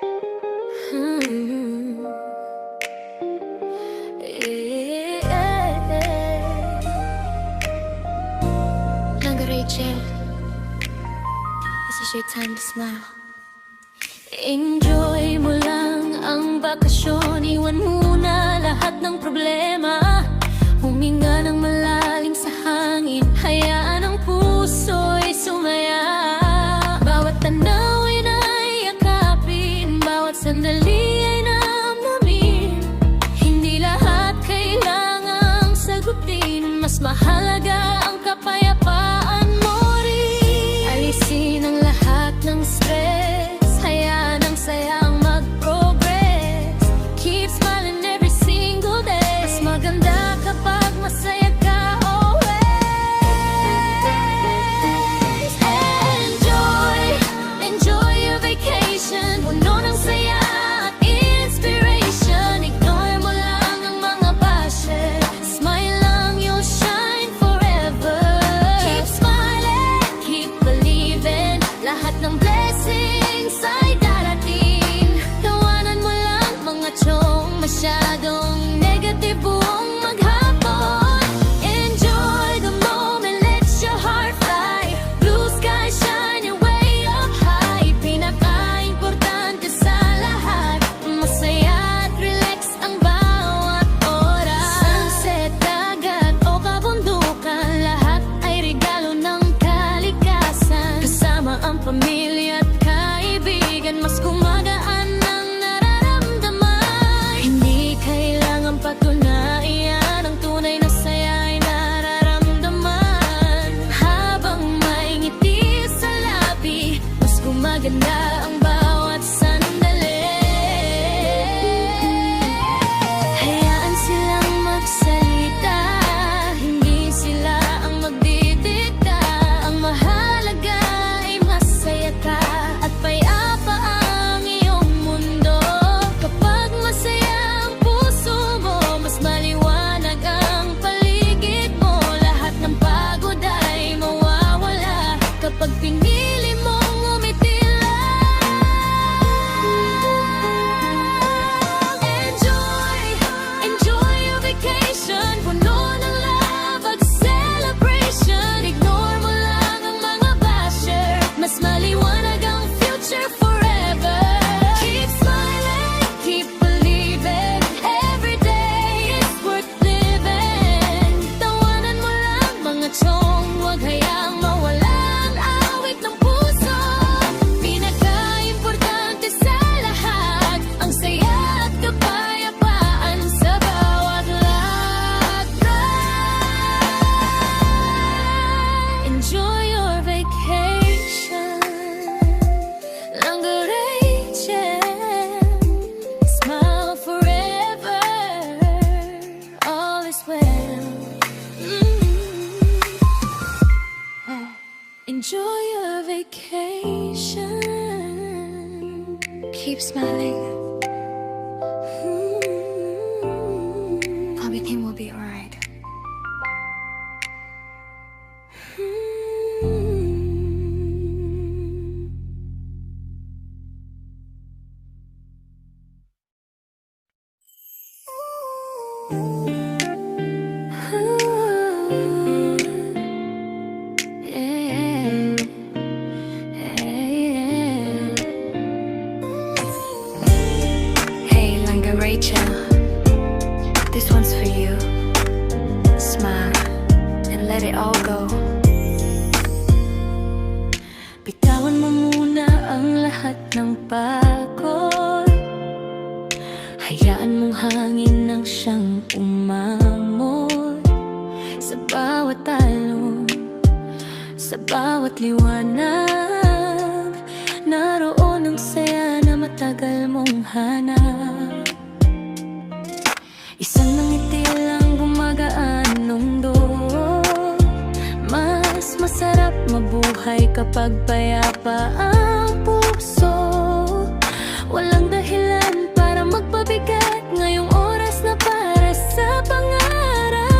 Hmm. Langga Rachel, this is your time to smile. Enjoy mo lang ang bakasyon, iwan muna lahat ng problema. Huminga ng malalim sa hangin, hayaan ang puso'y sumaya. Bawat tanawin ay yakapin, bawat sandali ay namnamin. Hindi lahat kailangang sagutin, mas mahalaga ang kapayapaan mo rin. Alisin ang lahat ng stress, hayaan ang sayang mag-progress. Keep smiling every single day, mas maganda kapag masaya ka always. Enjoy your vacation, puno ng saya at inspiration. Ignore mo lang ang mga basher, smile lang, you'll shine forever. Keep smiling, keep believing, lahat ng blessings ay darating. Tawanan mo lang mga tiyong masyadong negatibong maghapon. Enjoy the moment, let your heart fly. Blue sky shine your way up high. Pinaka-importante sa lahat, masaya at relax ang bawat oras. Sunset, dagat o kabundukan, lahat ay regalo ng kalikasan. Kasama ang pamilya at kaibigan, mas gumagaan ang nararamdaman. Hindi kailangan patunayan, ang tunay na saya ay nararamdaman. Habang may ngiti sa labi, mas gumaganda ang bawat sandali. Hayaan silang magsalita, hindi sila ang magdidikta. Ang mahalaga ay masaya ka at payapa ang iyong mundo. Kapag masaya ang puso mo, mas maliwanag ang paligid mo. Lahat ng pagod ay mawawala kapag pinili mong umiti lang. Enjoy your vacation, puno ng love at celebration. Ignore mo lang ang mga basher, mas maliwanag ang future forever. Keep smiling, keep believing, every day is worth living. Tawanan mo lang mga tiyong, huwag hayaang mawala ang awit ng puso. Pinaka-importante sa lahat, ang saya at kapayapaan sa bawat lakbay. Enjoy your vacation, Langga Rachel. Smile forever, all is well. Enjoy your vacation, keep smiling. Everything will be alright. Hey, Langga Rachel, this one's for you. Smile and let it all go. Bitawan mo muna ang lahat ng pagod. Hayaan mong hangin ang siyang umamon sa bawat alon, sa bawat liwanag. Naroon ang saya na matagal mong hanap. Isang ngiti lang gumagaan mundo. Mas masarap mabuhay kapag payapa ang puso. Walang dahilan para magpabigat ngayong oras na para sa pangarap.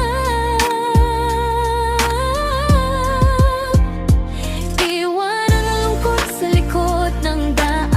Iwan ang lungkot sa likod ng daan.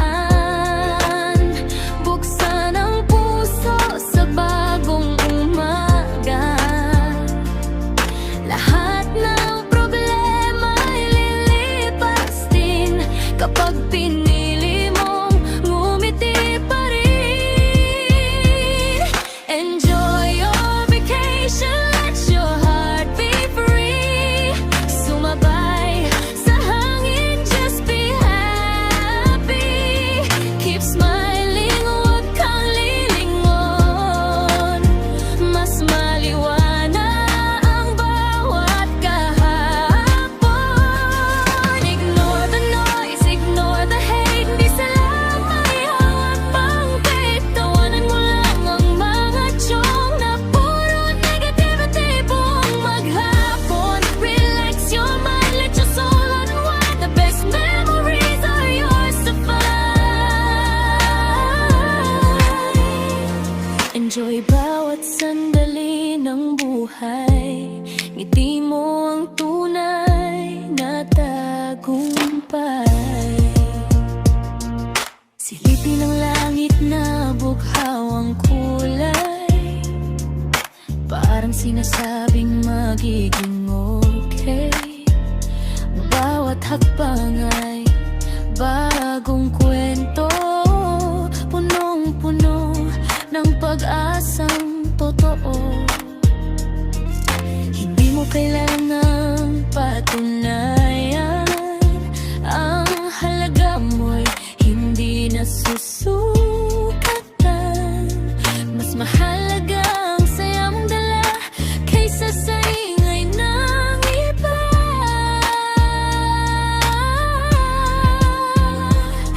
Enjoy bawat sandali ng buhay. Ngiti mo ang tunay na tagumpay. Silipin ang langit na bukhawang kulay, parang sinasabing magiging okay. Bawat hakbang ay bagong kwento, punong-puno ng pag-asang totoo. Hindi mo kailangang patunayan, ang halaga mo'y hindi nasusukatan. Mas mahalaga ang saya mong dala kaysa sa ingay ng iba.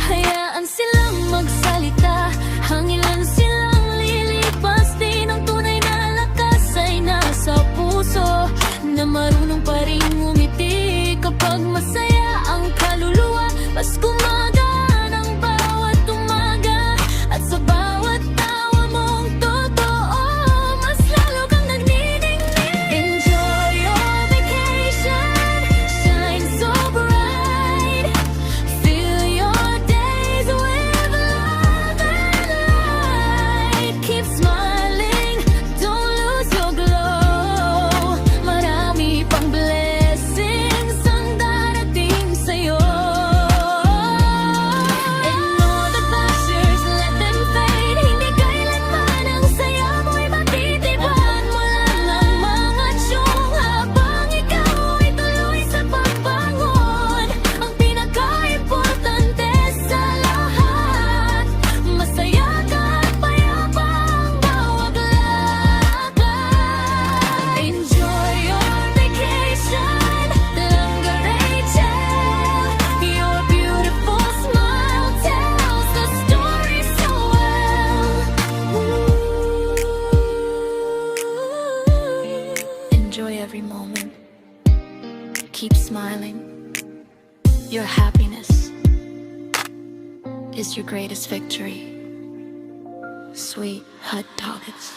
Hayaan silang magsalita, hangilan silang lilipas din. Ang tunay na lakas ay nasa puso, na marunong pa rin ngumiti kapag masaya ang kaluluwa. Mas gumagaan ang bawat umaga, at sa bawat tawa mong totoo, mas lalo kang nagniningning. Enjoy your vacation, shine so bright. Fill your days with love and light. Keep smiling, don't lose your glow. Marami pang blessings ang darating sa'yo. Ignore the pleasures, let them fade. Hindi kailanman ang saya mo'y matitipan mo lang ang mga tiyong habang ikaw ay tuloy sa pagbangon. Ang pinaka-importante sa lahat, masaya ka at payapa ang bawat lakad. Enjoy your vacation, longer Rachel. Your beautiful smile tells the story so well. Enjoy every moment. Keep smiling. Your happiness is your greatest victory. Sweet Hut Doggets.